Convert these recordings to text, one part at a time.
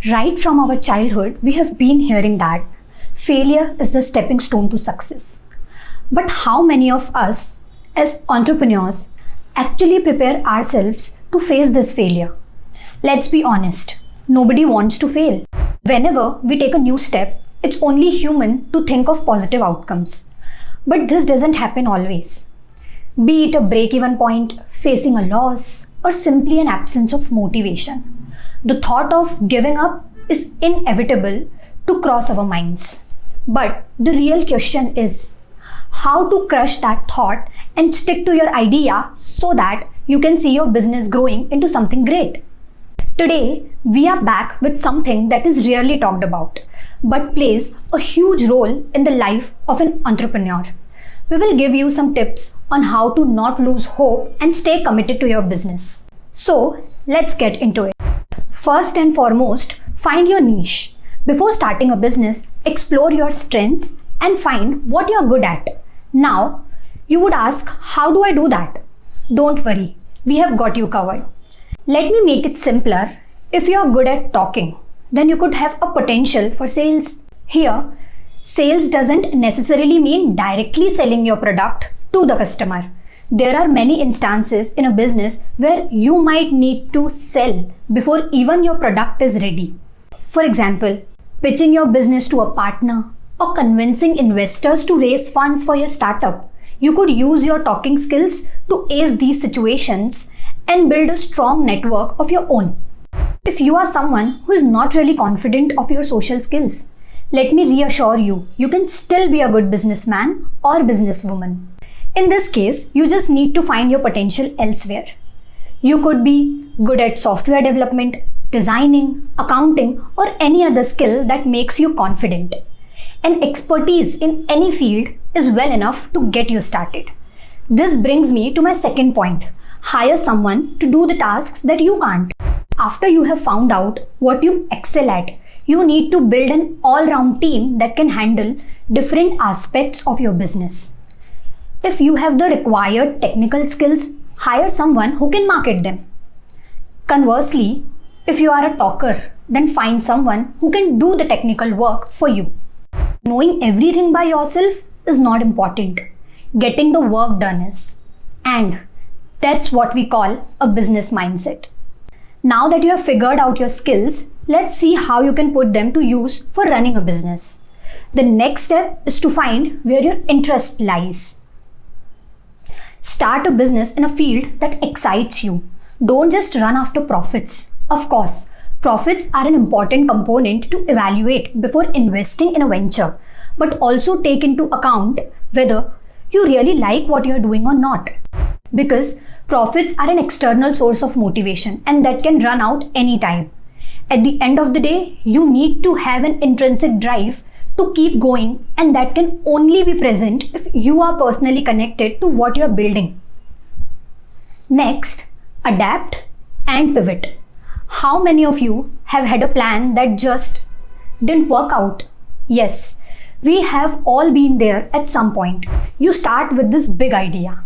Right from our childhood, we have been hearing that failure is the stepping stone to success. But how many of us, as entrepreneurs, actually prepare ourselves to face this failure? Let's be honest, nobody wants to fail. Whenever we take a new step, it's only human to think of positive outcomes. But this doesn't happen always. Be it a break-even point, facing a loss, or simply an absence of motivation. The thought of giving up is inevitable to cross our minds. But the real question is how to crush that thought and stick to your idea so that you can see your business growing into something great. Today, we are back with something that is rarely talked about, but plays a huge role in the life of an entrepreneur. We will give you some tips on how to not lose hope and stay committed to your business. So, let's get into it. First and foremost, find your niche. Before starting a business, explore your strengths and find what you are good at. Now, you would ask, how do I do that? Don't worry, we have got you covered. Let me make it simpler. If you are good at talking, then you could have a potential for sales. Here, sales doesn't necessarily mean directly selling your product to the customer. There are many instances in a business where you might need to sell before even your product is ready. For example, pitching your business to a partner or convincing investors to raise funds for your startup. You could use your talking skills to ace these situations and build a strong network of your own. If you are someone who is not really confident of your social skills, let me reassure you, you can still be a good businessman or businesswoman. In this case, you just need to find your potential elsewhere. You could be good at software development, designing, accounting, or any other skill that makes you confident. And expertise in any field is well enough to get you started. This brings me to my second point. Hire someone to do the tasks that you can't. After you have found out what you excel at, you need to build an all-round team that can handle different aspects of your business. If you have the required technical skills, hire someone who can market them. Conversely, if you are a talker, then find someone who can do the technical work for you. Knowing everything by yourself is not important. Getting the work done is. And that's what we call a business mindset. Now that you have figured out your skills, let's see how you can put them to use for running a business. The next step is to find where your interest lies. Start a business in a field that excites you. Don't just run after profits. Of course, profits are an important component to evaluate before investing in a venture, but also take into account whether you really like what you're doing or not. Because profits are an external source of motivation and that can run out anytime. At the end of the day, you need to have an intrinsic drive to keep going, and that can only be present if you are personally connected to what you're building. Next, adapt and pivot. How many of you have had a plan that just didn't work out? Yes, we have all been there at some point. You start with this big idea,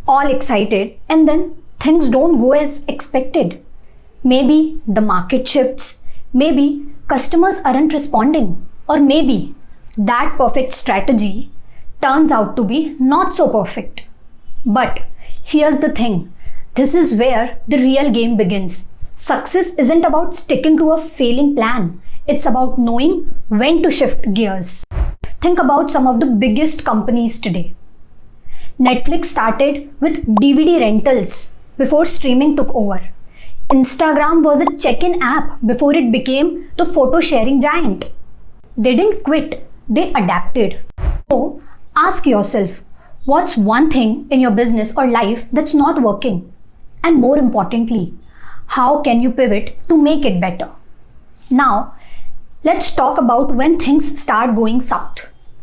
all excited, and then things don't go as expected. Maybe the market shifts, maybe customers aren't responding, or maybe that perfect strategy turns out to be not so perfect. But here's the thing, this is where the real game begins. Success isn't about sticking to a failing plan, it's about knowing when to shift gears. Think about some of the biggest companies today. Netflix started with DVD rentals before streaming took over. Instagram was a check-in app before it became the photo sharing giant. They didn't quit, they adapted. So ask yourself, what's one thing in your business or life that's not working? And more importantly, how can you pivot to make it better? Now, let's talk about when things start going south.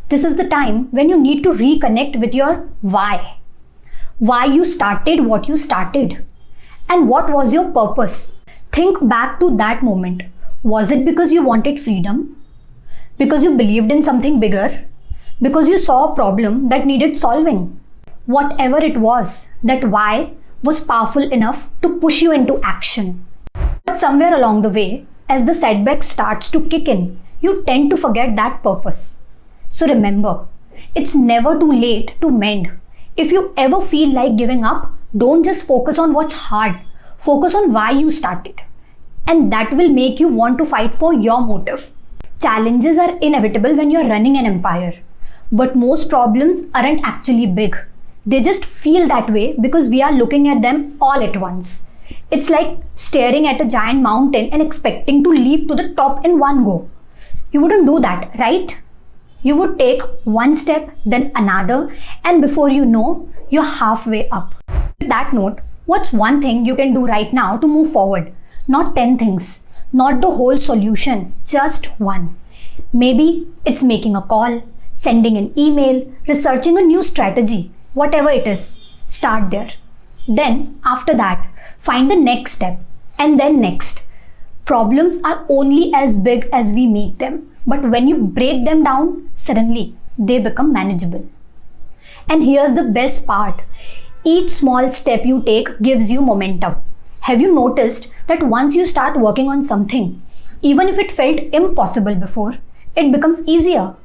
This is the time when you need to reconnect with your why. Why you started what you started. And what was your purpose? Think back to that moment. Was it because you wanted freedom? Because you believed in something bigger? Because you saw a problem that needed solving? Whatever it was, that why was powerful enough to push you into action. But somewhere along the way, as the setback starts to kick in, you tend to forget that purpose. So remember, it's never too late to mend. If you ever feel like giving up, don't just focus on what's hard. Focus on why you started. And that will make you want to fight for your motive. Challenges are inevitable when you're running an empire. But most problems aren't actually big. They just feel that way because we are looking at them all at once. It's like staring at a giant mountain and expecting to leap to the top in one go. You wouldn't do that, right? You would take one step, then another, and before you know, you're halfway up. With that note, what's one thing you can do right now to move forward? Not 10 things, not the whole solution, just one. Maybe it's making a call, sending an email, researching a new strategy, whatever it is. Start there. Then, after that, find the next step, and then next. Problems are only as big as we make them, but when you break them down, suddenly they become manageable. And here's the best part. Each small step you take gives you momentum. Have you noticed that once you start working on something, even if it felt impossible before, it becomes easier?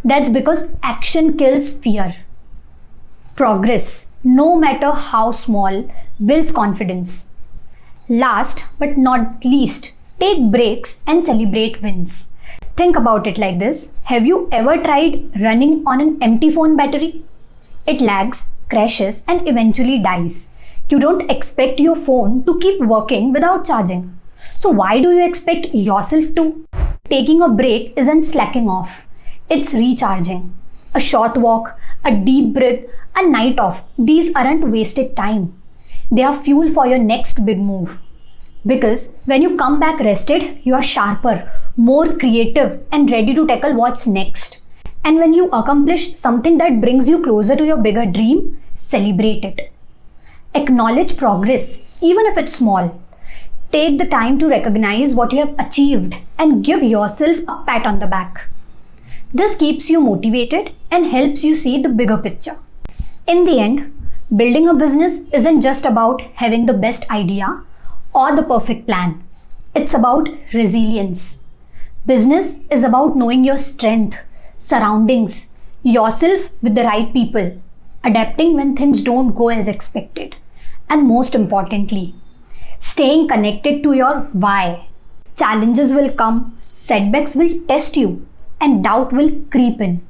That's because action kills fear. Progress, no matter how small, builds confidence. Last but not least, take breaks and celebrate wins. Think about it like this. Have you ever tried running on an empty phone battery? It lags, crashes, and eventually dies. You don't expect your phone to keep working without charging. So why do you expect yourself to? Taking a break isn't slacking off. It's recharging. A short walk, a deep breath, a night off. These aren't wasted time. They are fuel for your next big move. Because when you come back rested, you are sharper, more creative, and ready to tackle what's next. And when you accomplish something that brings you closer to your bigger dream, celebrate it. Acknowledge progress, even if it's small. Take the time to recognize what you have achieved and give yourself a pat on the back. This keeps you motivated and helps you see the bigger picture. In the end, building a business isn't just about having the best idea or the perfect plan. It's about resilience. Business is about knowing your strength, surroundings, yourself with the right people, adapting when things don't go as expected, and most importantly, staying connected to your why. Challenges will come, setbacks will test you, and doubt will creep in.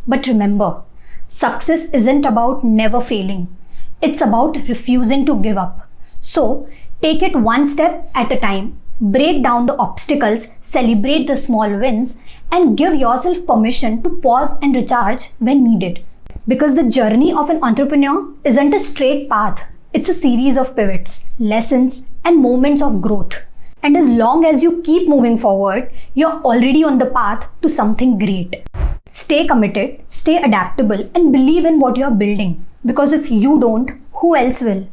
But remember, success isn't about never failing. It's about refusing to give up. So, take it one step at a time, break down the obstacles, celebrate the small wins, and give yourself permission to pause and recharge when needed. Because the journey of an entrepreneur isn't a straight path. It's a series of pivots, lessons, and moments of growth. And as long as you keep moving forward, you're already on the path to something great. Stay committed, stay adaptable, and believe in what you're building. Because if you don't, who else will?